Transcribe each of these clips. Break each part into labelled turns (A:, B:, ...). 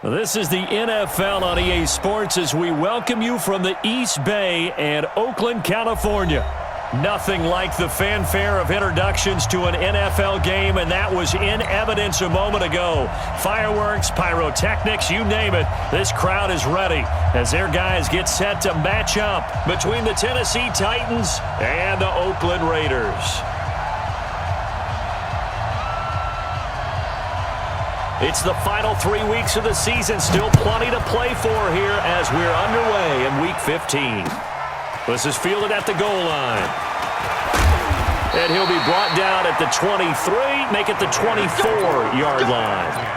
A: This is the NFL on EA Sports as we welcome you from the East Bay and Oakland, California. Nothing like the fanfare of introductions to an NFL game, and that was in evidence a moment ago. Fireworks, pyrotechnics, you name it. This crowd is ready as their guys get set to match up between the Tennessee Titans and the Oakland Raiders. It's the final 3 weeks of the season. Still plenty to play for here as we're underway in Week 15. This is fielded at the goal line. And he'll be brought down at the 23, make it the 24-yard line.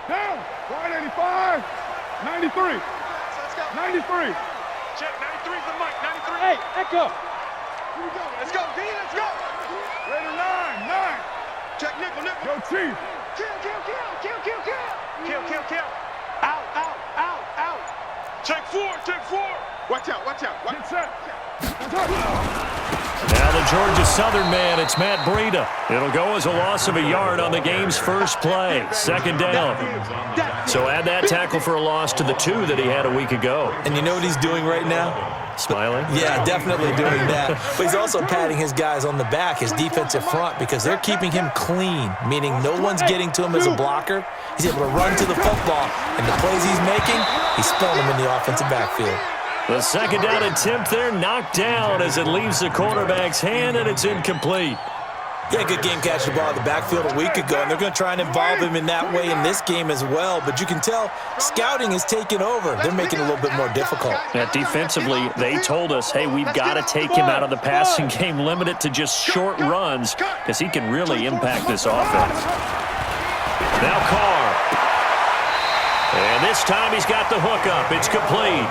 B: Down, wide 85, 93, 93.
C: Check, 93's the mic, 93.
B: Hey, echo. Here we go.
C: Let's go, D, let's go.
B: Raider 9.
C: Check, nickel.
B: Go Chief.
C: Kill. Out. Check four. Watch out.
B: Get set.
A: Now the Georgia Southern man, it's Matt Breida. It'll go as a loss of a yard on the game's first play. Second down. So add that tackle for a loss to the 2 that he had a week ago.
D: And you know what he's doing right now?
A: Smiling?
D: Yeah, definitely doing that. But he's also patting his guys on the back, his defensive front, because they're keeping him clean, meaning no one's getting to him as a blocker. He's able to run to the football, and the plays he's making, he's spelling them in the offensive backfield.
A: The second down attempt there knocked down as it leaves the quarterback's hand, and it's incomplete.
D: Yeah, good game catching the ball in the backfield a week ago, and they're going to try and involve him in that way in this game as well. But you can tell scouting is taking over. They're making it a little bit more difficult.
A: Yeah, defensively, they told us, hey, we've got to take him out of the passing game, limit it to just short runs, because he can really impact this offense. Now Carr. And this time he's got the hook up. It's complete.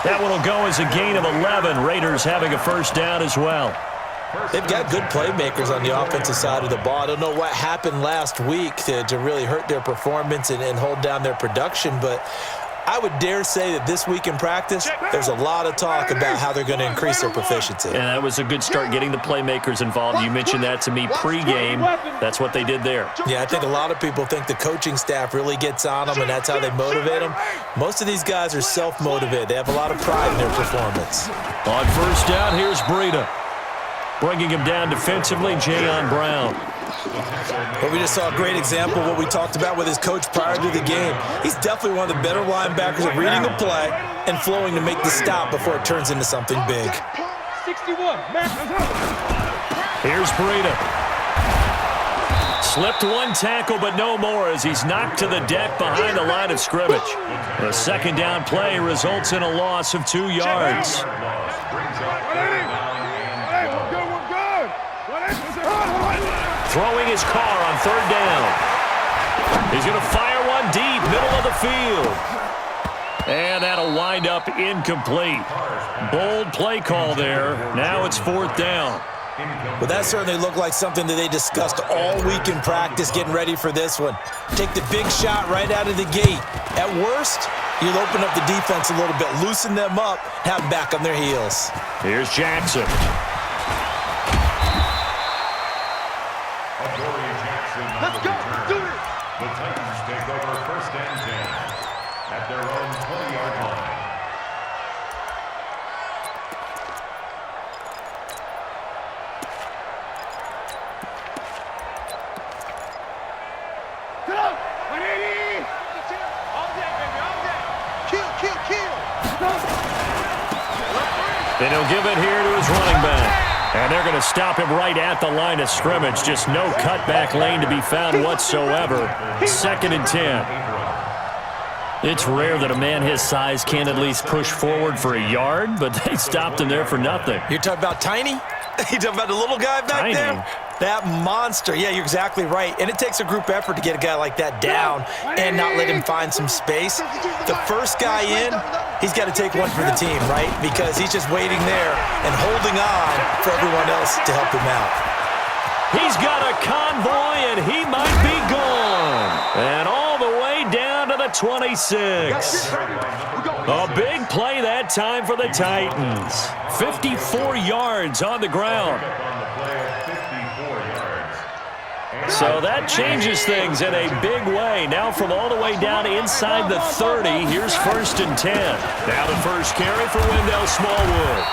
A: That one will go as a gain of 11. Raiders having a first down as well.
D: They've got good playmakers on the offensive side of the ball. I don't know what happened last week to really hurt their performance and hold down their production, but I would dare say that this week in practice, there's a lot of talk about how they're going to increase their proficiency.
A: And that was a good start, getting the playmakers involved. You mentioned that to me pregame. That's what they did there.
D: Yeah, I think a lot of people think the coaching staff really gets on them, and that's how they motivate them. Most of these guys are self-motivated. They have a lot of pride in their performance.
A: On first down, here's Breida. Bringing him down defensively, Jayon Brown.
D: But we just saw a great example of what we talked about with his coach prior to the game. He's definitely one of the better linebackers at reading a play and flowing to make the stop before it turns into something big.
B: 61.
A: Here's Breida. Slipped one tackle, but no more as he's knocked to the deck behind the line of scrimmage. The second down play results in a loss of 2 yards. Throwing his car on third down. He's going to fire one deep, middle of the field. And that'll wind up incomplete. Bold play call there. Now it's fourth down.
D: Well, that certainly looked like something that they discussed all week in practice, getting ready for this one. Take the big shot right out of the gate. At worst, you'll open up the defense a little bit, loosen them up, have them back on their heels.
A: Here's Jackson.
C: Let's go, do it.
E: The Titans take over first and 10 at their own 20-yard line.
B: Get up. 180.
C: All day, baby, all day. Kill.
A: Then he'll give it here to his running back. And they're going to stop him right at the line of scrimmage. Just no cutback lane to be found whatsoever. Second and 10. It's rare that a man his size can't at least push forward for a yard, but they stopped him there for nothing.
D: You're talking about Tiny? You're talking about the little guy back
A: Tiny.
D: there? That monster. Yeah, you're exactly right. And it takes a group effort to get a guy like that down and not let him find some space. The first guy in, he's got to take one for the team, right? Because he's just waiting there and holding on for everyone else to help him out.
A: He's got a convoy, and he might be gone. And all the way down to to the 26. A big play that time for the Titans. 54 yards on the ground. So that changes things in a big way. Now from all the way down inside the 30, here's 1st and 10. Now the first carry for Wendell Smallwood.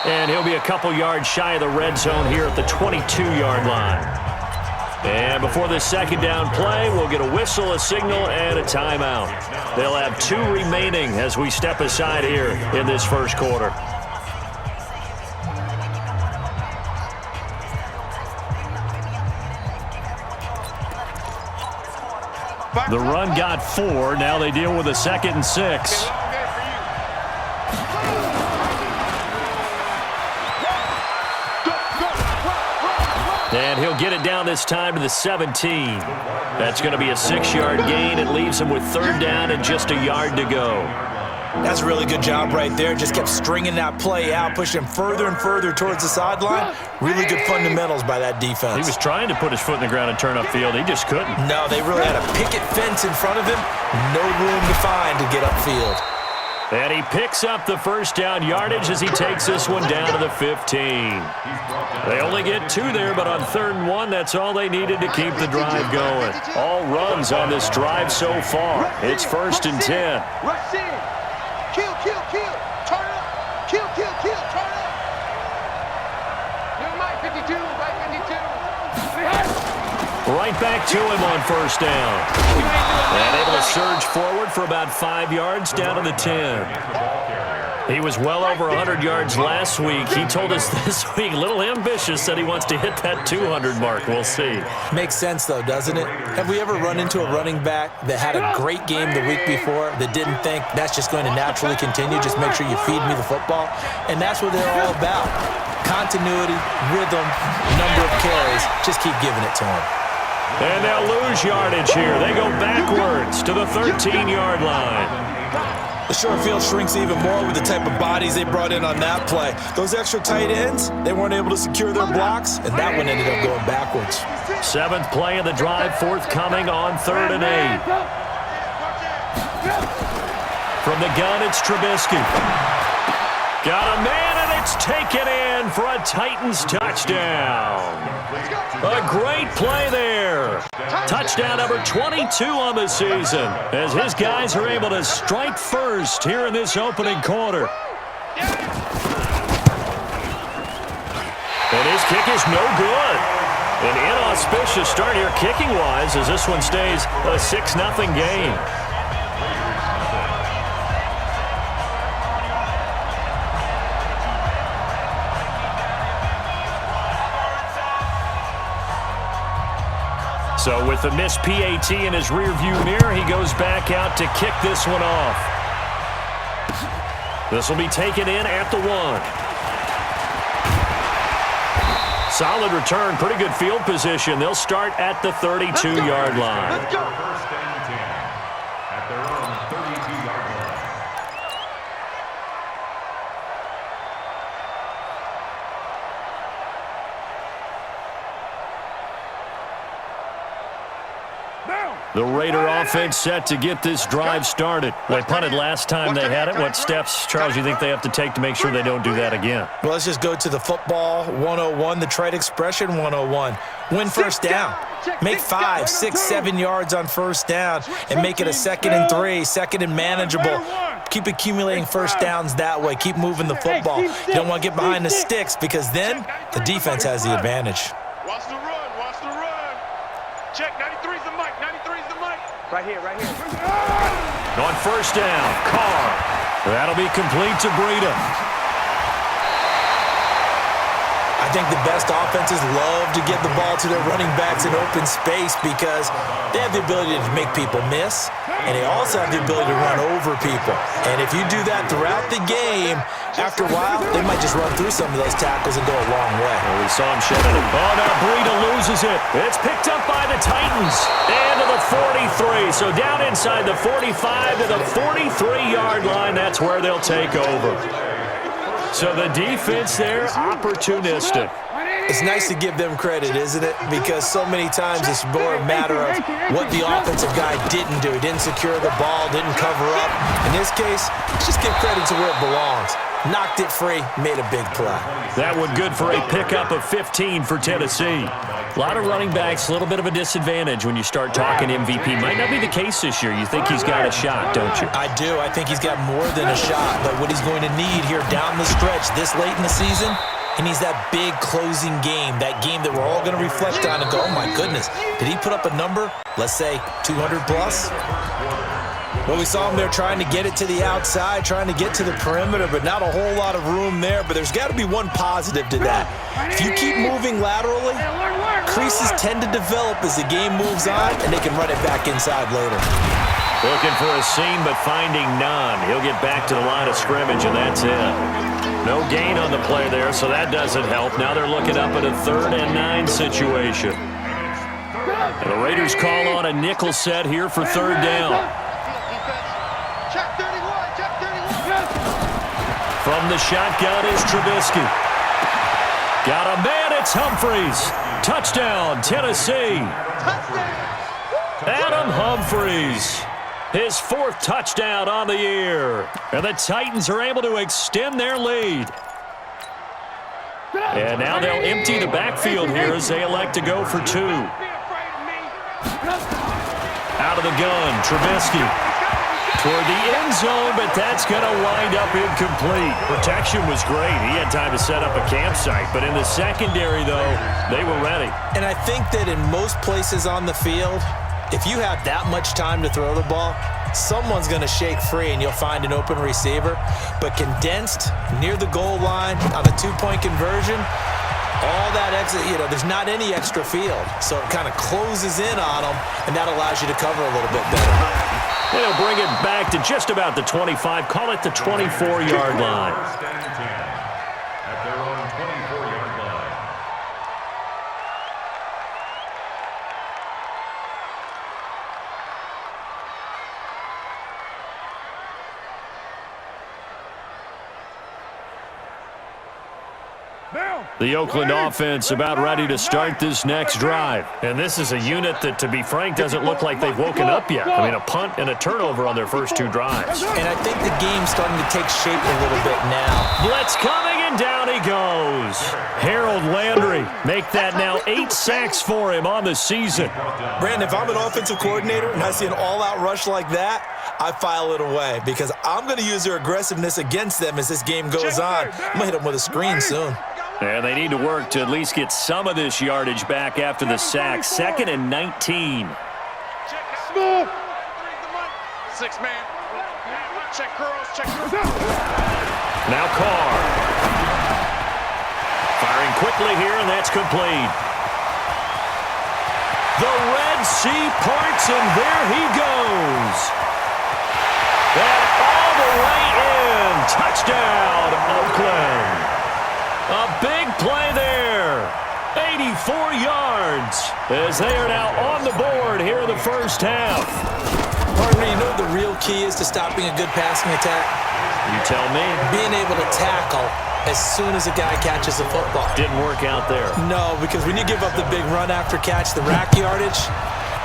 A: And he'll be a couple yards shy of the red zone here at the 22-yard line. And before the second down play, we'll get a whistle, a signal, and a timeout. They'll have 2 remaining as we step aside here in this first quarter. The run got 4. Now they deal with a 2nd and 6. And he'll get it down this time to the 17. That's going to be a 6-yard gain. It leaves him with 3rd down and just a yard to go.
D: That's a really good job right there. Just kept stringing that play out, pushing him further and further towards the sideline. Really good fundamentals by that defense.
A: He was trying to put his foot in the ground and turn upfield. He just couldn't.
D: No, they really had a picket fence in front of him. No room to find to get upfield.
A: And he picks up the first down yardage as he takes this one down to the 15. They only get 2 there, but on 3rd and 1, that's all they needed to keep the drive going. All runs on this drive so far. It's 1st and 10.
C: Rush in. Kill, kill, kill. Turn up. Kill, kill, kill. Turn up. New Mike 52, Mike 52.
A: Right back to him on 1st down. And able to surge forward for about 5 yards down to the 10. He was well over 100 yards last week. He told us this week, a little ambitious, said he wants to hit that 200 mark. We'll see.
D: Makes sense, though, doesn't it? Have we ever run into a running back that had a great game the week before that didn't think that's just going to naturally continue? Just make sure you feed me the football. And that's what they're all about. Continuity, rhythm, number of carries. Just keep giving it to them.
A: And they'll lose yardage here. They go backwards to the 13-yard line.
D: The short field shrinks even more with the type of bodies they brought in on that play. Those extra tight ends, they weren't able to secure their blocks, and that one ended up going backwards.
A: 7th play of the drive forthcoming on 3rd and 8. From the gun, it's Trubisky. Got a man, and it's taken in for a Titans touchdown. A great play there. Touchdown number 22 on the season as his guys are able to strike first here in this opening quarter. And his kick is no good. An inauspicious start here kicking-wise as this one stays a 6-0 game. So with the missed PAT in his rearview mirror, he goes back out to kick this one off. This will be taken in at the 1. Solid return, pretty good field position. They'll start at the 32-yard line.
E: Let's go. 1st and 10 at their own 32-yard line.
A: The Raider offense set to get this drive started. They punted last time they had it. What steps, Charles, you think they have to take to make sure they don't do that again?
D: Well, let's just go to the football 101, the trade expression 101. Win 1st down. Make 5, 6, 7 yards on 1st down and make it a 2nd and 3, 2nd and manageable. Keep accumulating 1st downs that way. Keep moving the football. You don't want to get behind the sticks because then the defense has the advantage.
C: Watch the run. Watch the run. Check. 93's the mic. 93's the mic. Right here. Right here.
A: On 1st down, Carr. That'll be complete to Breida.
D: I think the best offenses love to get the ball to their running backs in open space because they have the ability to make people miss, and they also have the ability to run over people. And if you do that throughout the game, after a while, they might just run through some of those tackles and go a long way.
A: Well, we saw him shedding it. Oh, now Breida loses it. It's picked up by the Titans. And to the 43. So down inside the 45 to the 43-yard line. That's where they'll take over. So the defense there, opportunistic.
D: It's nice to give them credit, isn't it? Because so many times it's more a matter of what the offensive guy didn't do. Didn't secure the ball, didn't cover up. In this case, let's just give credit to where it belongs. Knocked it free, made a big play.
A: That one good for a pickup of 15 for Tennessee. A lot of running backs, a little bit of a disadvantage when you start talking MVP. Might not be the case this year. You think he's got a shot, don't you?
D: I do. I think he's got more than a shot. But what he's going to need here down the stretch this late in the season, he needs that big closing game, that game that we're all going to reflect on and go, oh, my goodness, did he put up a number, let's say 200 plus? Well, we saw him there trying to get it to the outside, trying to get to the perimeter, but not a whole lot of room there. But there's got to be one positive to that. If you keep moving laterally, creases tend to develop as the game moves on, and they can run it back inside later.
A: Looking for a seam, but finding none. He'll get back to the line of scrimmage, and that's it. No gain on the play there, so that doesn't help. Now they're looking up at a 3rd and 9 situation. And the Raiders call on a nickel set here for 3rd down.
C: Check 31, check 31.
A: From the shotgun is Trubisky. Got a man, it's Humphries. Touchdown, Tennessee. Adam Humphries. His 4th touchdown on the year. And the Titans are able to extend their lead. And now they'll empty the backfield here as they elect to go for 2. Out of the gun, Trubisky. Toward the end zone, but that's going to wind up incomplete. Protection was great. He had time to set up a campsite. But in the secondary, though, they were ready.
D: And I think that in most places on the field, if you have that much time to throw the ball, someone's going to shake free and you'll find an open receiver. But condensed near the goal line on a 2-point conversion, all that exit, there's not any extra field. So it kind of closes in on them, and that allows you to cover a little bit better.
A: They'll bring it back to just about the 25. Call it the 24-yard line.
E: First and 10 at their own 24-yard line.
A: The Oakland offense about ready to start this next drive. And this is a unit that, to be frank, doesn't look like they've woken up yet. I mean, a punt and a turnover on their first 2 drives.
D: And I think the game's starting to take shape a little bit now.
A: Blitz coming, and down he goes. Harold Landry make that now 8 sacks for him on the season.
D: Brandon, if I'm an offensive coordinator and I see an all-out rush like that, I file it away because I'm going to use their aggressiveness against them as this game goes on. I'm going to hit them with a screen soon.
A: And they need to work to at least get some of this yardage back after the sack. 2nd and 19.
C: Smooth. 6-man. Check girls, check girls.
A: Now Carr. Firing quickly here, and that's complete. The Red Sea parts, and there he goes. And all the way in. Touchdown, Oakland. A big play there. 84 yards as they are now on the board here in the first half.
D: Partner, you know what the real key is to stopping a good passing attack?
A: You tell me.
D: Being able to tackle as soon as a guy catches the football.
A: Didn't work out there.
D: No, because when you give up the big run after catch, the rack yardage,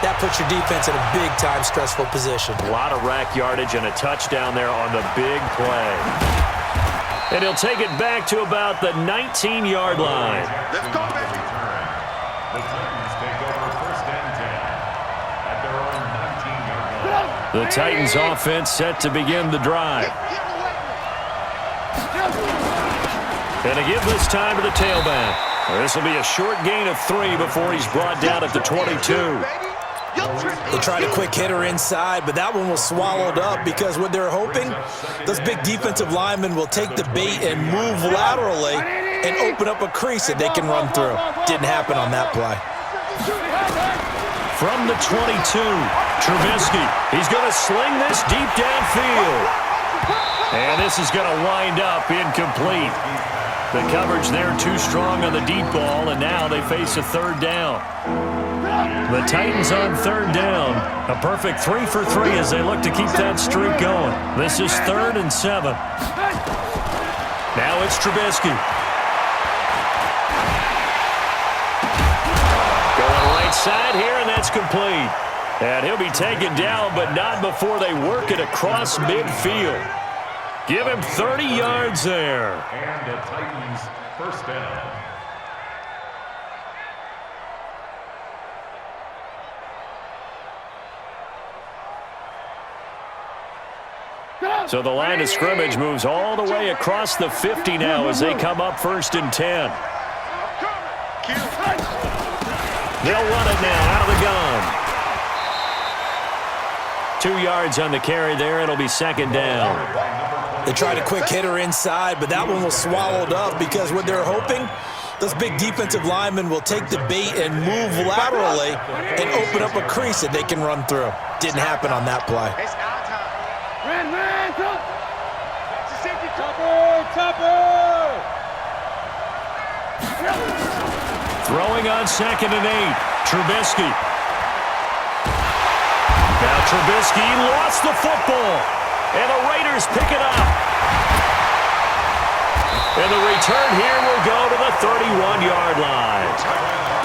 D: that puts your defense in a big-time stressful position.
A: A lot of rack yardage and a touchdown there on the big play. And he'll take it back to about the 19-yard line.
C: Let's go, baby.
E: The Titans take over 1st and 10 at their own 19-yard line.
A: The Titans offense set to begin the drive. And to give this time to the tailback. This will be a short gain of 3 before he's brought down at the 22.
D: They tried a quick hitter inside, but that one was swallowed up because what they're hoping, those big defensive linemen will take the bait and move laterally and open up a crease that they can run through. Didn't happen on that play.
A: From the 22, Trubisky. He's going to sling this deep downfield. And this is going to wind up incomplete. The coverage there too strong on the deep ball, and now they face a 3rd down. The Titans on 3rd down. A perfect 3 for 3 as they look to keep that streak going. This is 3rd and 7. Now it's Trubisky. right side here, and that's complete. And he'll be taken down, but not before they work it across midfield. Give him 30 yards there.
E: And the Titans first down.
A: So the line of scrimmage moves all the way across the 50 now as they come up 1st and 10. They'll run it now out of the gun. 2 yards on the carry there. It'll be 2nd down.
D: They tried a quick hitter inside, but that one was swallowed up because what they're hoping, those big defensive linemen will take the bait and move laterally and open up a crease that they can run through. Didn't happen on that play.
B: Ran, top. Topper.
A: Throwing on 2nd and 8. Trubisky. Now Trubisky lost the football. And the Raiders pick it up. And the return here will go to the 31-yard line.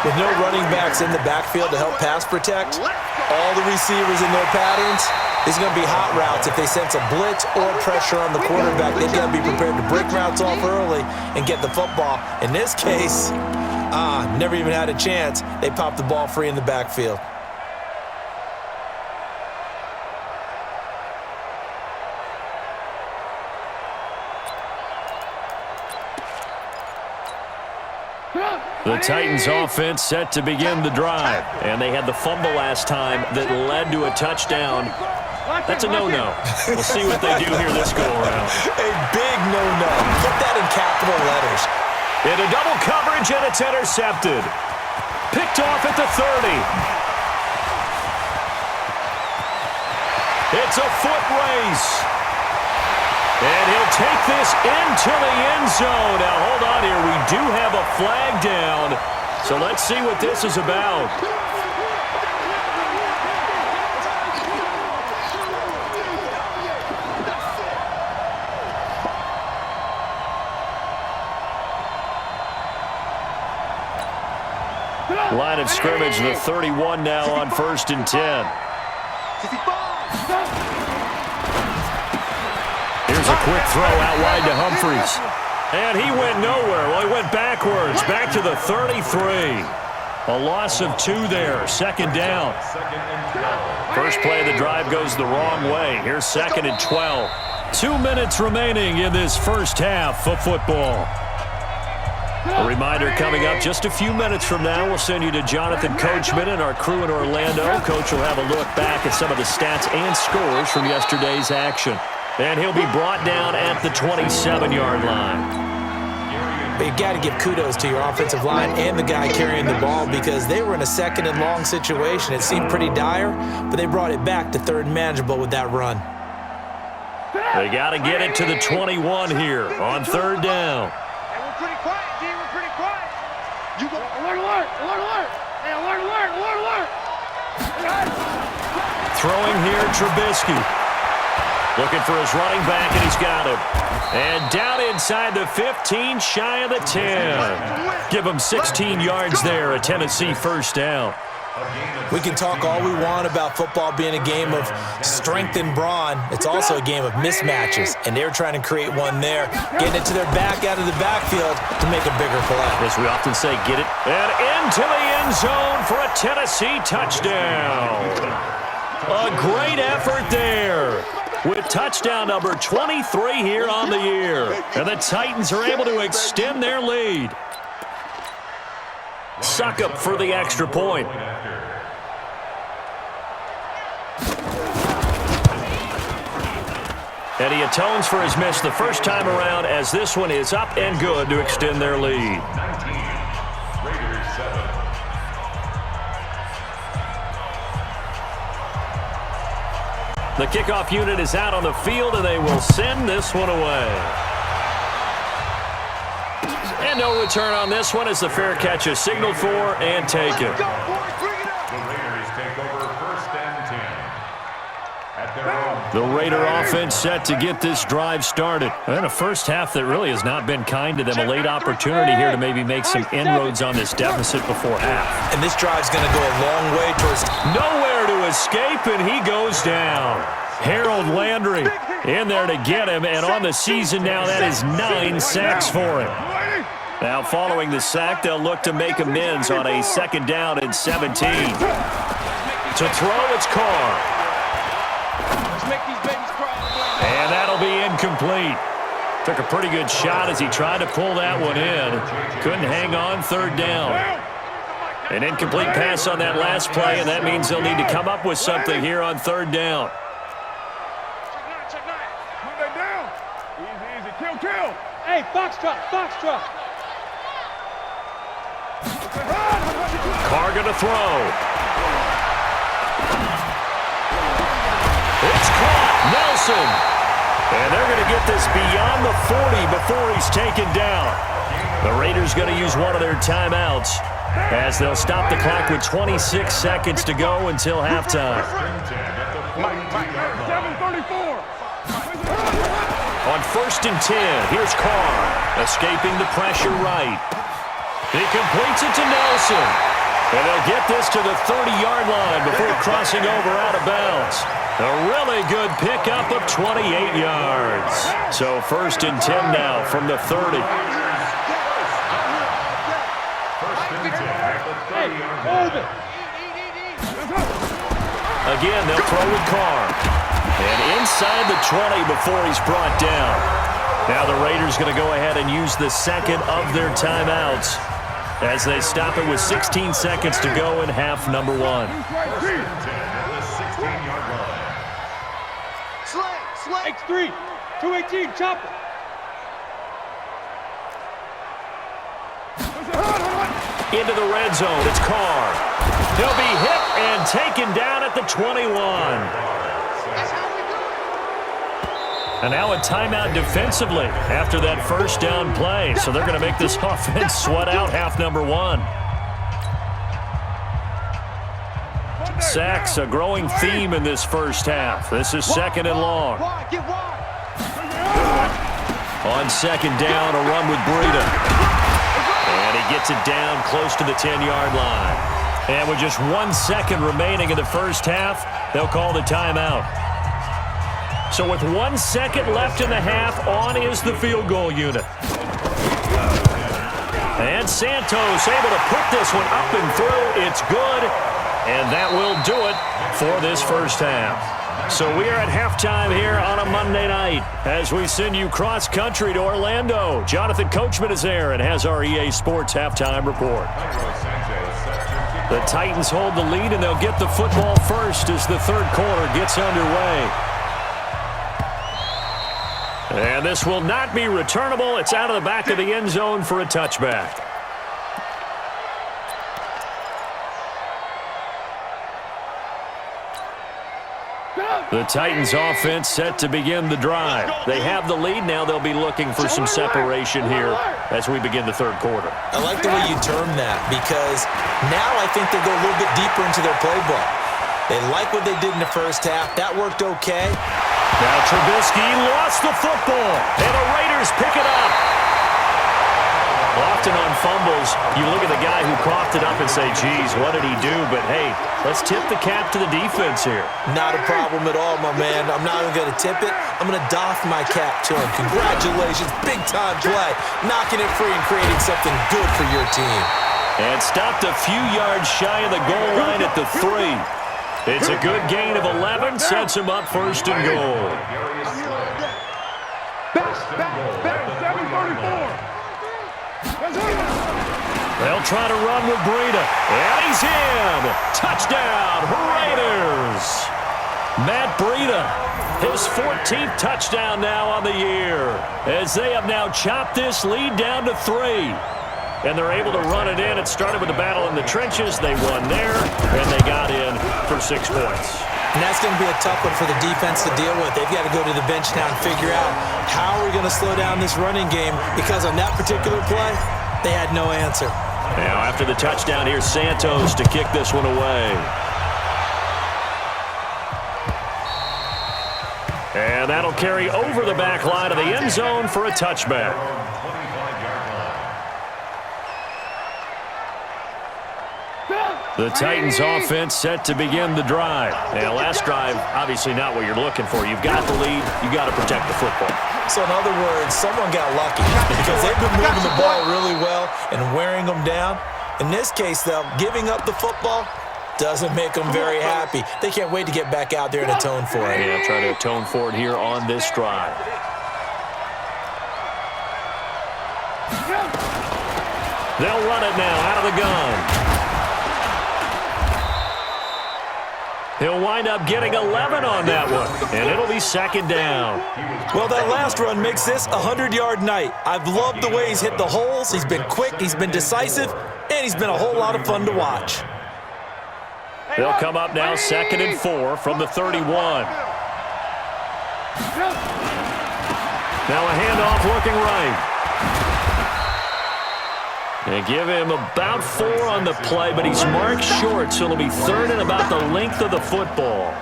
D: With no running backs in the backfield to help pass protect, all the receivers in their patterns, these are going to be hot routes. If they sense a blitz or pressure on the quarterback, they've got to be prepared to break routes off early and get the football. In this case, never even had a chance. They popped the ball free in the backfield.
A: The Titans offense set to begin the drive. And they had the fumble last time that led to a touchdown. That's a no-no. We'll see what they do here this go-around.
D: A big no-no. Put that in capital letters.
A: Into double coverage, and it's intercepted. Picked off at the 30. It's a foot race. And he'll take this into the end zone. Now, hold on here. We do have a flag down. So let's see what this is about. Line of scrimmage, the 31 now on 1st and 10. Here's a quick throw out wide to Humphries. And he went nowhere. Well, he went backwards, back to the 33. A loss of 2 there, 2nd down. First play of the drive goes the wrong way. Here's 2nd and 12. 2 minutes remaining in this first half of football. A reminder coming up just a few minutes from now. We'll send you to Jonathan Coachman and our crew in Orlando. Coach will have a look back at some of the stats and scores from yesterday's action. And he'll be brought down at the 27-yard line.
D: But you got to give kudos to your offensive line and the guy carrying the ball because they were in a 2nd and long situation. It seemed pretty dire, but they brought it back to 3rd and manageable with that run.
A: They got to get it to the 21 here on 3rd down.
C: Hey, we're pretty quiet, G. We're pretty quiet. You go. Alert. Hey, alert.
A: Throwing here, Trubisky. Looking for his running back, and he's got him. And down inside the 15, shy of the 10. Give him 16 yards there, a Tennessee first down.
D: We can talk all we want about football being a game of strength and brawn. It's also a game of mismatches, and they're trying to create one there, getting it to their back out of the backfield to make a bigger play.
A: As we often say, get it. And into the end zone for a Tennessee touchdown. A great effort there, with touchdown number 23 here on the year. And the Titans are able to extend their lead. Suckup for the extra point. And he atones for his miss the first time around as this one is up and good to extend their lead.
E: 19, Raiders 7.
A: The kickoff unit is out on the field, and they will send this one away. And no return on this one as the fair catch is signaled for and taken.
E: The Raiders take over 1st and 10 at their own
A: The Raider offense set to get this drive started. And a first half that really has not been kind to them. A late opportunity here to maybe make some inroads on this deficit before half.
D: And this drive's going to go a long way towards...
A: Nowhere to escape, and he goes down. Harold Landry in there to get him, and on the season now, that is 9 sacks for him. Now, following the sack, they'll look to make amends on a 2nd down and 17. To throw, it's Carr. And that'll be incomplete. Took a pretty good shot as he tried to pull that one in. Couldn't hang on, 3rd down. An incomplete pass on that last play, and that means they'll need to come up with something here on 3rd down.
B: Easy, kill. Hey, foxtrot.
A: Carr gonna throw. It's caught. Nelson. And they're going to get this beyond the 40 before he's taken down. The Raiders going to use one of their timeouts as they'll stop the clock with 26 seconds to go until halftime.
B: 7:34.
A: On 1st and 10, here's Carr, escaping the pressure right. He completes it to Nelson. And they'll get this to the 30-yard line before crossing over out of bounds. A really good pickup of 28 yards. So 1st and 10 now from the 30. Again, they'll throw with Carr. And inside the 20 before he's brought down. Now the Raiders going to go ahead and use the 2nd of their timeouts as they stop it with 16 seconds to go in half number 1.
B: X3, 218, chopper.
A: Into the red zone, it's Carr. He'll be hit and taken down at the 21. And now a timeout defensively after that 1st down play. So they're going to make this offense sweat out half number 1. Sacks, a growing theme in this first half. This is 2nd and long. On 2nd down, a run with Breida. And he gets it down close to the 10-yard line. And with just 1 second remaining in the first half, they'll call the timeout. So with 1 second left in the half, on is the field goal unit. And Santos able to put this one up and through. It's good. And that will do it for this first half. So we are at halftime here on a Monday night as we send you cross-country to Orlando. Jonathan Coachman is there and has our EA Sports halftime report. The Titans hold the lead, and they'll get the football first as the 3rd quarter gets underway. And this will not be returnable. It's out of the back of the end zone for a touchback. The Titans offense set to begin the drive. They have the lead. Now they'll be looking for some separation here as we begin the 3rd quarter.
D: I like the way you term that because now I think they go a little bit deeper into their playbook. They like what they did in the first half. That worked okay.
A: Now Trubisky lost the football, and the Raiders pick it up. Often on fumbles, you look at the guy who coughed it up and say, geez, what did he do? But, hey, let's tip the cap to the defense here.
D: Not a problem at all, my man. I'm not even going to tip it. I'm going to doff my cap to him. Congratulations. Big-time play. Knocking it free and creating something good for your team.
A: And stopped a few yards shy of the goal line at the 3. It's a good gain of 11. Sets him up 1st and goal.
B: Back, 7:34.
A: They'll try to run with Breida. And he's in. Touchdown, Raiders. Matt Breida, his 14th touchdown now on the year, as they have now chopped this lead down to 3. And they're able to run it in. It started with a battle in the trenches. They won there, and they got in for 6 points.
D: And that's going to be a tough one for the defense to deal with. They've got to go to the bench now and figure out how are we going to slow down this running game, because on that particular play, they had no answer.
A: Now after the touchdown, here's Santos to kick this one away. And that'll carry over the back line of the end zone for a touchback. The Titans offense set to begin the drive. Now, last drive, obviously not what you're looking for. You've got the lead. You got to protect the football.
D: So, in other words, someone got lucky because they've been moving the ball really well and wearing them down. In this case, though, giving up the football doesn't make them very happy. They can't wait to get back out there and atone for it.
A: Yeah, try to atone for it here on this drive. They'll run it now out of the gun. He'll wind up getting 11 on that one, and it'll be second down.
D: Well, that last run makes this a 100-yard night. I've loved the way he's hit the holes. He's been quick, he's been decisive, and he's been a whole lot of fun to watch.
A: They'll come up now 2nd and 4 from the 31. Now a handoff looking right. They give him about 4 on the play, but he's marked short, so it'll be 3rd and about the length of the football.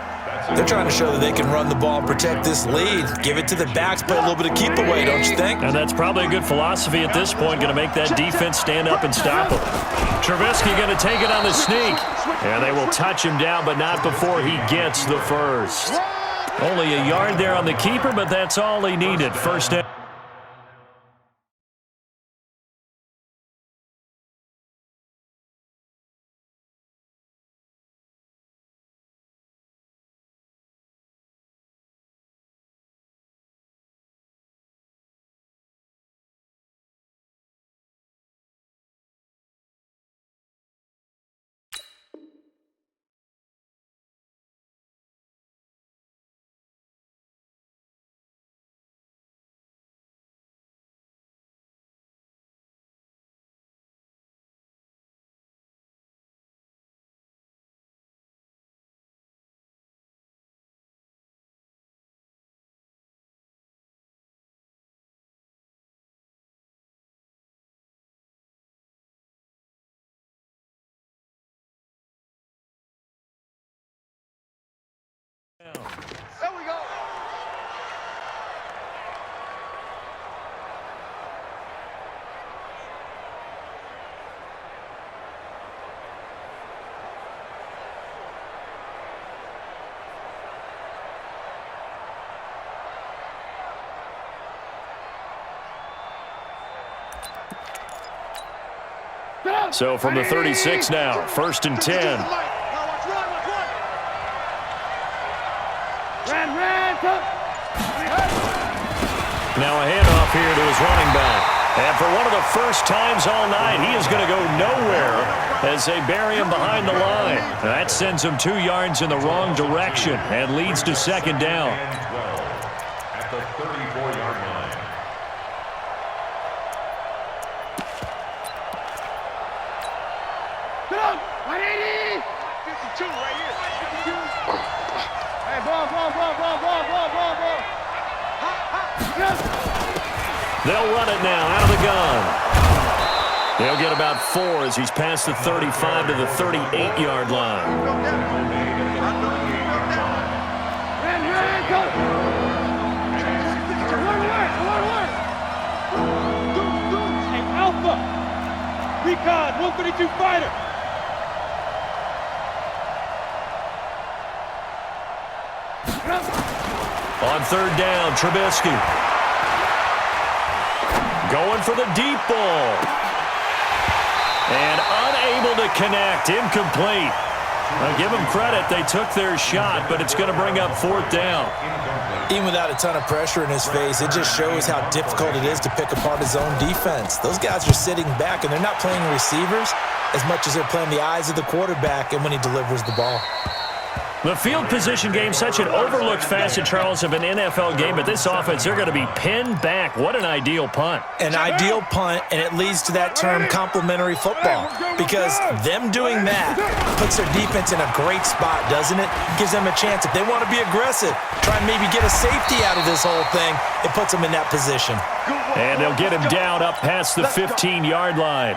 D: They're trying to show that they can run the ball and protect this lead. Give it to the backs, play a little bit of keep away, don't you think?
A: And that's probably a good philosophy at this point, going to make that defense stand up and stop him. Trubisky going to take it on the sneak. And they will touch him down, but not before he gets the first. Only a yard there on the keeper, but that's all he needed. First down.
C: There we go.
A: So from the 36 now, 1st and 10. Now a handoff here to his running back. And for one of the first times all night, he is going to go nowhere as they bury him behind the line. That sends him 2 yards in the wrong direction and leads to second down.
E: At the 34-yard line.
C: Get up! 180! 52 right here. 52. Hey, ball.
A: They'll run it now out of the gun. They'll get about 4 as he's past the 35 to the 38-yard line.
B: Hey, Alpha. Recon, 132 fighter.
A: On 3rd down, Trubisky. Going for the deep ball. And unable to connect. Incomplete. Now give them credit. They took their shot, but it's going to bring up 4th down.
D: Even without a ton of pressure in his face, it just shows how difficult it is to pick apart his own defense. Those guys are sitting back, and they're not playing receivers as much as they're playing the eyes of the quarterback and when he delivers the ball.
A: The field position game, such an overlooked facet, Charles, of an NFL game, but this offense, they're going to be pinned back. What an ideal punt.
D: An ideal punt, and it leads to that term complementary football, because them doing that puts their defense in a great spot, doesn't it? Gives them a chance. If they want to be aggressive, try and maybe get a safety out of this whole thing, it puts them in that position.
A: And they'll get him down up past the 15-yard line.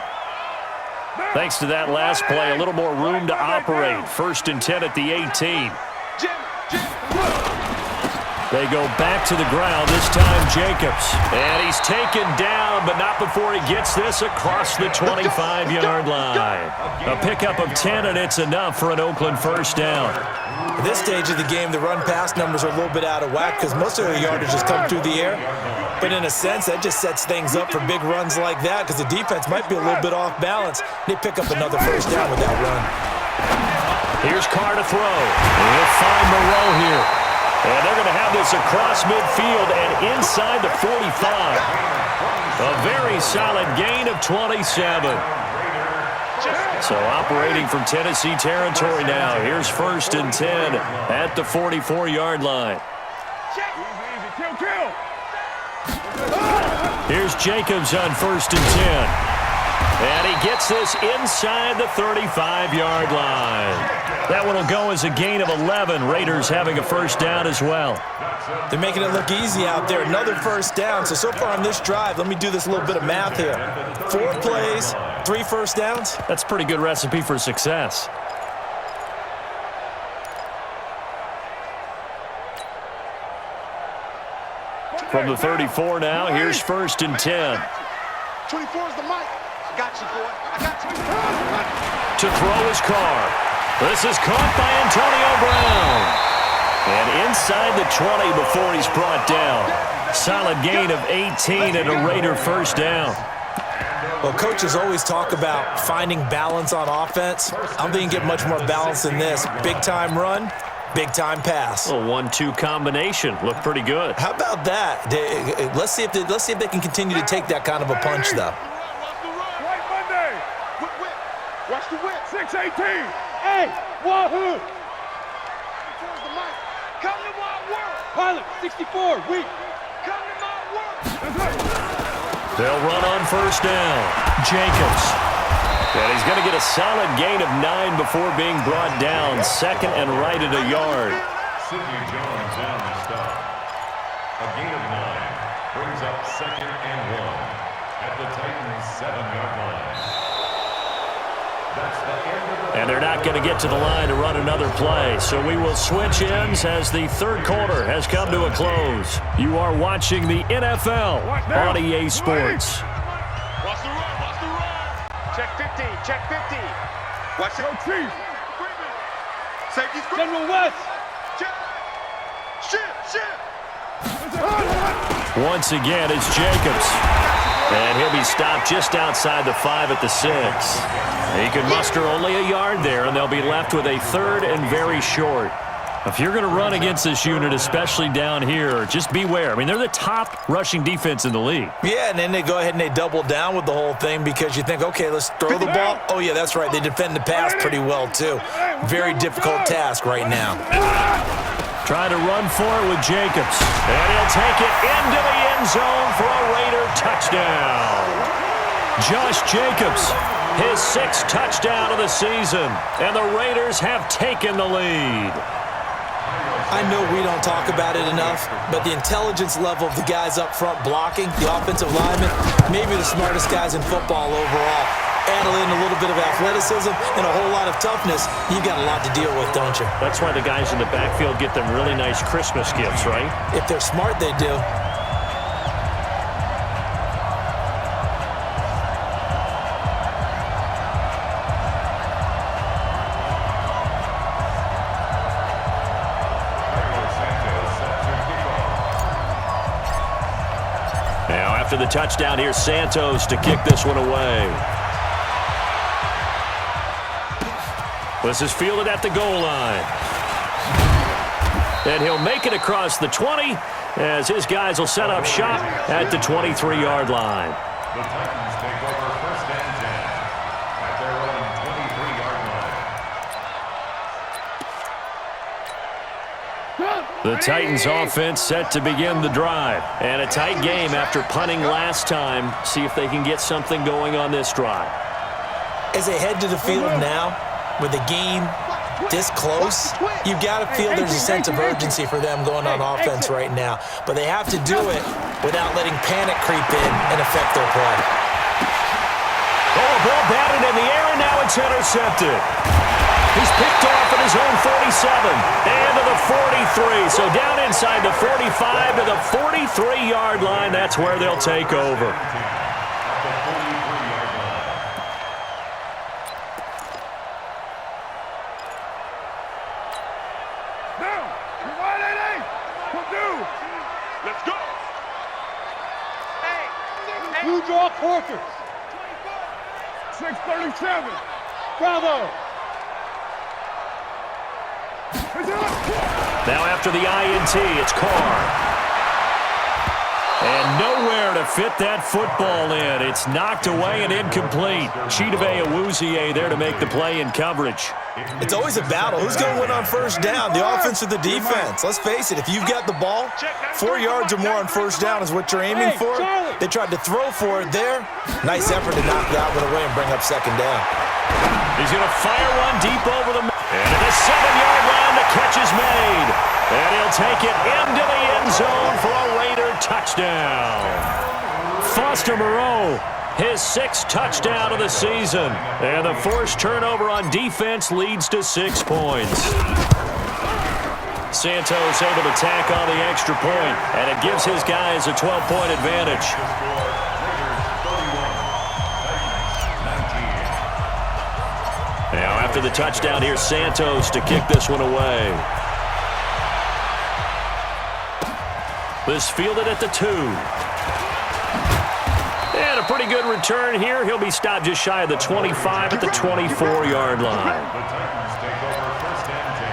A: Thanks to that last play, a little more room to operate. 1st and 10 at the 18. They go back to the ground, this time Jacobs. And he's taken down, but not before he gets this across the 25-yard line. A pickup of 10, and it's enough for an Oakland first down.
D: At this stage of the game, the run-pass numbers are a little bit out of whack because most of the yardage just come through the air. But in a sense, that just sets things up for big runs like that because the defense might be a little bit off balance. They pick up another first down with that run.
A: Here's Carr to throw. He'll find Moreau here. And they're going to have this across midfield and inside the 45. A very solid gain of 27. So operating from Tennessee territory now. Here's 1st and 10 at the 44-yard line. Here's Jacobs on 1st and 10. And he gets this inside the 35-yard line. That one will go as a gain of 11. Raiders having a first down as well.
D: They're making it look easy out there. Another first down. So far on this drive, let me do this little bit of math here. 4 plays, 3 first downs.
A: That's a pretty good recipe for success. From the 34 now, here's 1st and 10.
C: 24 is the mic. I got you, boy. I got you.
A: To throw his Carr. This is caught by Antonio Brown. And inside the 20 before he's brought down. Solid gain of 18 and a Raider first down.
D: Well, coaches always talk about finding balance on offense. I don't think you can get much more balance than this. Big-time run, big-time pass.
A: A 1-2 combination. Looked pretty good.
D: How about that? Let's see if they can continue to take that kind of a punch, though.
C: Watch the whip.
B: 6-18. Hey, wahoo.
C: 24 is the mic. Come to my world.
B: Pilot, 64, weak.
C: Come to my world.
A: They'll run on first down. Jacobs. And he's going to get a solid gain of 9 before being brought down. 2nd and right at a yard.
E: Sidney Jones on the stop. A gain of 9 brings up 2nd and 1 at the Titans' 7-yard line.
A: And they're not going to get to the line to run another play. So we will switch ends as the third quarter has come to a close. You are watching the NFL on EA Sports.
C: Watch the run. Watch the run. Check 50. Check 50. Watch it.
B: Chief.
C: Safety.
B: General West.
C: Check. Shit.
A: Once again, it's Jacobs. And he'll be stopped just outside the 5 at the 6. He can muster only a yard there, and they'll be left with a 3rd and very short. If you're going to run against this unit, especially down here, just beware. I mean, they're the top rushing defense in the league.
D: Yeah, and then they go ahead and they double down with the whole thing because you think, okay, let's throw the ball. Oh, yeah, that's right. They defend the pass pretty well, too. Very difficult task right now.
A: Trying to run for it with Jacobs. And he'll take it into the end zone for a Raider touchdown. Josh Jacobs, his 6th touchdown of the season. And the Raiders have taken the lead.
D: I know we don't talk about it enough, but the intelligence level of the guys up front blocking, the offensive linemen, maybe the smartest guys in football overall. Add in a little bit of athleticism and a whole lot of toughness, you've got a lot to deal with, don't you?
A: That's why the guys in the backfield get them really nice Christmas gifts, right?
D: If they're smart, they do.
A: Now after the touchdown, here's Santos to kick this one away. This is fielded at the goal line. And he'll make it across the 20 as his guys will set up shop at the 23-yard line.
E: The Titans take over 1st and 10 at their own 23-yard line.
A: The Titans offense set to begin the drive. And a tight game after punting last time. See if they can get something going on this drive.
D: As they head to the field now, with the game this close, you've got to feel there's a sense of urgency for them going on offense right now. But they have to do it without letting panic creep in and affect their play.
A: Oh, a ball batted in the air, and now it's intercepted. He's picked off at his own 47 and to the 43. So down inside the 45 to the 43-yard line. That's where they'll take over.
B: Let's go. Blue draw quarters. 6:37. Bravo.
A: Now after the INT, it's Carr. And nowhere to fit that football in. It's knocked away and incomplete. Chidobe Awuzie there to make the play in coverage.
D: It's always a battle. Who's going to win on first down, the offense or the defense? Let's face it, if you've got the ball, 4 yards or more on first down is what you're aiming for. They tried to throw for it there. Nice effort to knock that one away and bring up second down.
A: He's going to fire one deep over the middle. And at the 7-yard line, the catch is made. And he'll take it into the end zone for a Raider touchdown. Foster Moreau, his 6th touchdown of the season. And the forced turnover on defense leads to 6 points. Santos able to tack on the extra point, and it gives his guys a 12-point advantage. Now after the touchdown, here's Santos to kick this one away. This fielded at the 2. And a pretty good return here. He'll be stopped just shy of the 25 at the 24-yard line.
E: The Titans take over first and 10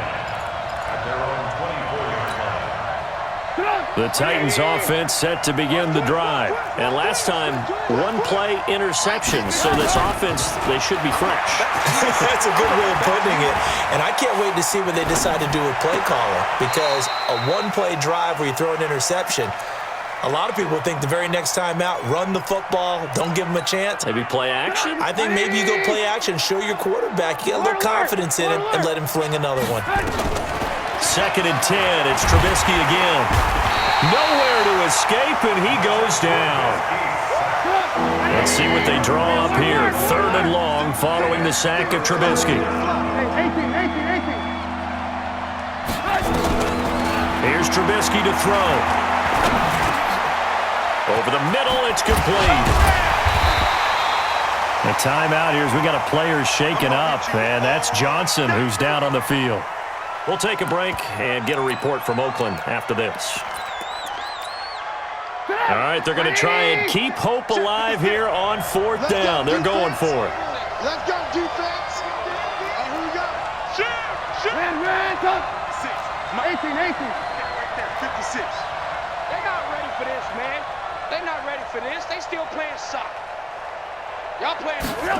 E: at their own 24-yard line.
A: The Titans offense set to begin the drive. And last time, one-play interception. So this offense, they should be fresh.
D: That's a good way of putting it. And I can't wait to see what they decide to do with play caller, because a one-play drive where you throw an interception, a lot of people think the very next time out, run the football, don't give them a chance.
A: Maybe play action?
D: I think maybe you go play action, show your quarterback, you get a little confidence in him, and let him fling another one.
A: 2nd and 10, it's Trubisky again. Nowhere to escape, and he goes down. Let's see what they draw up here. 3rd and long following the sack of Trubisky. Here's Trubisky to throw. Over the middle, it's complete. The timeout here is we got a player shaken up, and that's Johnson who's down on the field. We'll take a break and get a report from Oakland after this. All right, they're going to try and keep hope alive here on 4th down. They're going for it.
C: Let's go, defense. Here we go. Shoot.
B: Ran, 18.
C: Right there, 56. They're not ready for this, man. They're not ready for this. They still playing soccer. Y'all playing real.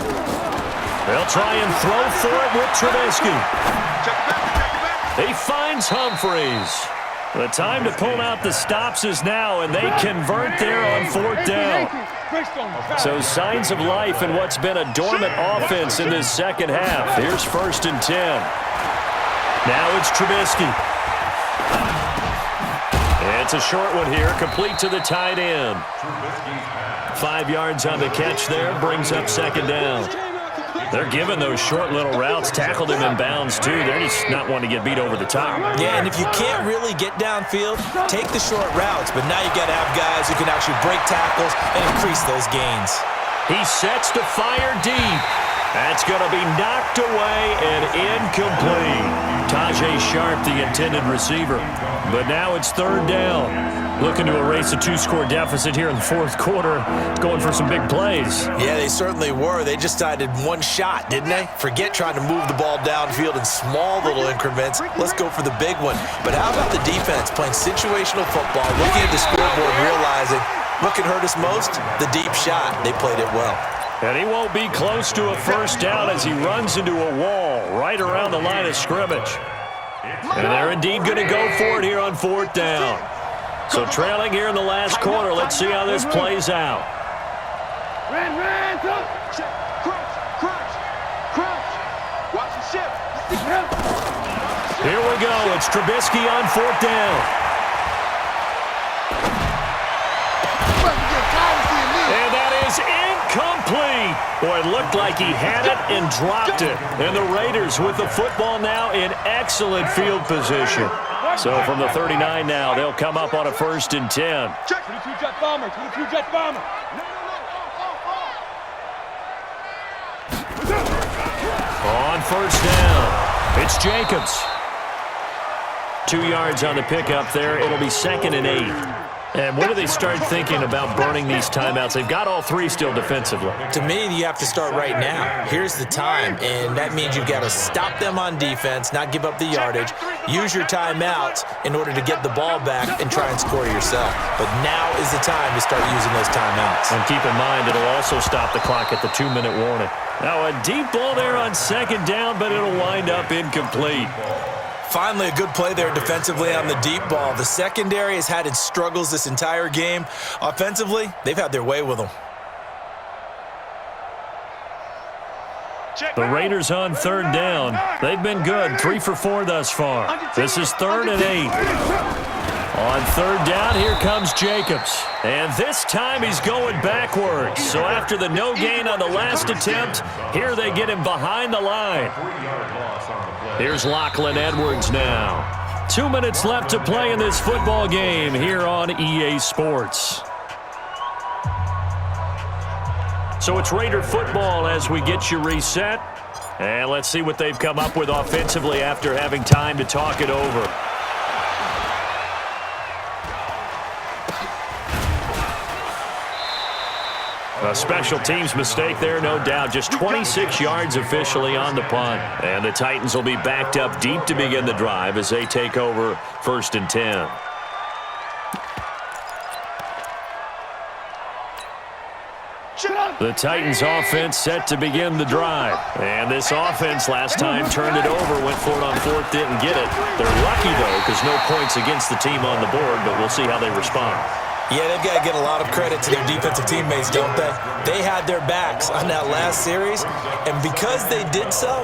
A: They'll try and throw for it with Trubisky.
C: Check it back.
A: He finds Humphreys. The time to pull out the stops is now, and they convert there on 4th down. So signs of life in what's been a dormant offense in this second half. Here's 1st and 10. Now it's Trubisky. It's a short one here, complete to the tight end. 5 yards on the catch there, brings up 2nd down. They're giving those short little routes, tackled him in bounds too. They're just not wanting to get beat over the top.
D: Yeah, and if you can't really get downfield, take the short routes. But now you got to have guys who can actually break tackles and increase those gains.
A: He sets to fire deep. That's going to be knocked away and incomplete. Tajay Sharp, the intended receiver. But now it's 3rd down. Looking to erase a 2-score deficit here in the 4th quarter. Going for some big plays.
D: Yeah, they certainly were. They just decided one shot, didn't they? Forget trying to move the ball downfield in small little increments. Let's go for the big one. But how about the defense playing situational football, looking at the scoreboard, realizing what can hurt us most? The deep shot. They played it well.
A: And he won't be close to a first down as he runs into a wall right around the line of scrimmage. And they're indeed going to go for it here on 4th down. So trailing here in the last quarter, let's see how this plays out.
B: Ran,
C: Crunch. Watch the ship.
A: Here we go. It's Trubisky on 4th down. And that is incomplete. Boy, it looked like he had it and dropped it. And the Raiders with the football now in excellent field position. So from the 39 now, they'll come up on a 1st and 10.
B: 22-jet bomber, 22-jet bomber.
A: On 1st down, it's Jacobs. 2 yards on the pickup there. It'll be 2nd and 8. And when do they start thinking about burning these timeouts? They've got all 3 still defensively.
D: To me, you have to start right now. Here's the time, and that means you've got to stop them on defense, not give up the yardage, use your timeouts in order to get the ball back and try and score yourself. But now is the time to start using those timeouts.
A: And keep in mind, it'll also stop the clock at the 2-minute warning. Now a deep ball there on 2nd down, but it'll wind up incomplete.
D: Finally, a good play there defensively on the deep ball. The secondary has had its struggles this entire game. Offensively, they've had their way with them.
A: The Raiders on 3rd down. They've been good, 3 for 4 thus far. This is 3rd and 8. On 3rd down, here comes Jacobs. And this time he's going backwards. So after the no gain on the last attempt, here they get him behind the line. Here's Lachlan Edwards now. 2 minutes left to play in this football game here on EA Sports. So it's Raider football as we get you reset. And let's see what they've come up with offensively after having time to talk it over. A special teams mistake there, no doubt. Just 26 yards officially on the punt. And the Titans will be backed up deep to begin the drive as they take over 1st and 10. The Titans offense set to begin the drive. And this offense last time turned it over, went for it on 4th, didn't get it. They're lucky, though, because no points against the team on the board, but we'll see how they respond.
D: Yeah, they've got to get a lot of credit to their defensive teammates, don't they? They had their backs on that last series, and because they did so,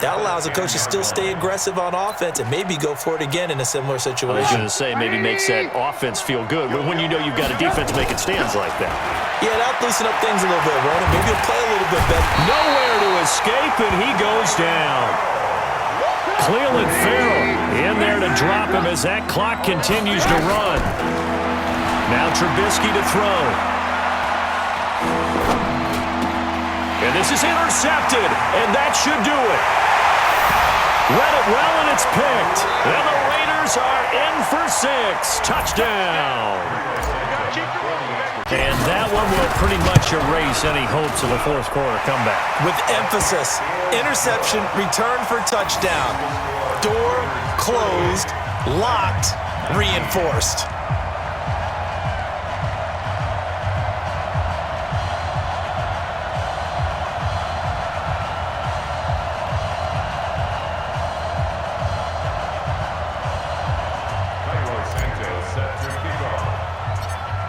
D: that allows the coach to still stay aggressive on offense and maybe go for it again in a similar situation.
A: I was going to say, maybe makes that offense feel good when you know you've got a defense making stands like that.
D: Yeah, that'll loosen up things a little bit, won't it? Maybe he'll play a little bit better.
A: Nowhere to escape, and he goes down. Cleveland Farrell in there to drop him as that clock continues to run. Now Trubisky to throw. And this is intercepted, and that should do it. Read it well, and it's picked. And the Raiders are in for 6. Touchdown. And that one will pretty much erase any hopes of a fourth-quarter comeback.
D: With emphasis, interception, return for touchdown. Door closed, locked, reinforced.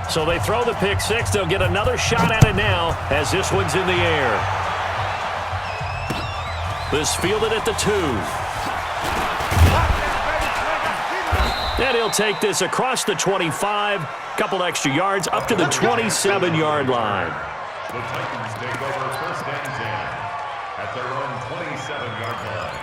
A: So they throw the pick 6. They'll get another shot at it now as this one's in the air. This fielded at the 2. And he'll take this across the 25. Couple extra yards up to the 27-yard line.
E: The Titans take over 1st and 10 at their own 27-yard line.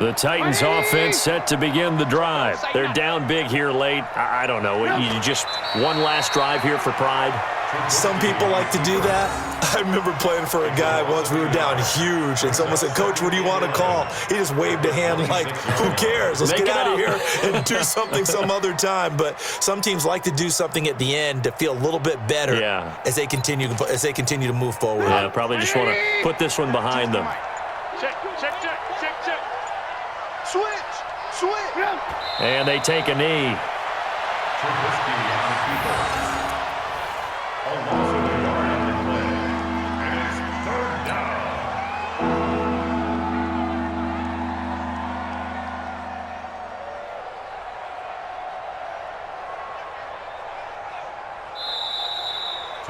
A: The Titans offense set to begin the drive. They're down big here late. I don't know. You just one last drive here for pride?
D: Some people like to do that. I remember playing for a guy once. We were down huge, and someone said, "Coach, what do you want to call?" He just waved a hand like, who cares? Let's get out of here and do something some other time. But some teams like to do something at the end to feel a little bit better as they continue to move forward.
A: Yeah, probably just want to put this one behind them.
B: Check. Switch.
A: And they take a knee.
E: Trubisky on the keeper. A loss of a yard on the play. And it's 3rd down.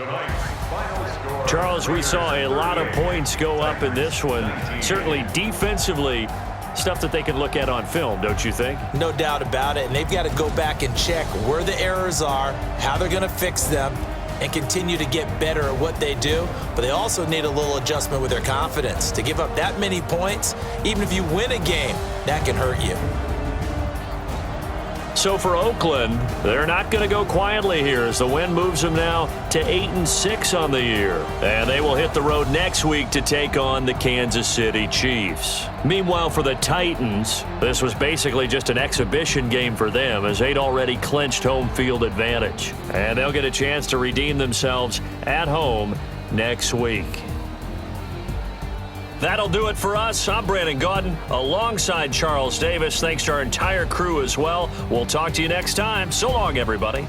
E: Tonight's final score.
A: Charles, we saw a lot of points go up in this one. Certainly defensively, stuff that they can look at on film, don't you think?
D: No doubt about it, and they've got to go back and check where the errors are, how they're going to fix them, and continue to get better at what they do. But they also need a little adjustment with their confidence. To give up that many points, even if you win a game, that can hurt you.
A: So for Oakland, they're not going to go quietly here as the win moves them now to 8-6 on the year. And they will hit the road next week to take on the Kansas City Chiefs. Meanwhile, for the Titans, this was basically just an exhibition game for them as they'd already clinched home field advantage. And they'll get a chance to redeem themselves at home next week. That'll do it for us. I'm Brandon Gaudin alongside Charles Davis. Thanks to our entire crew as well. We'll talk to you next time. So long, everybody.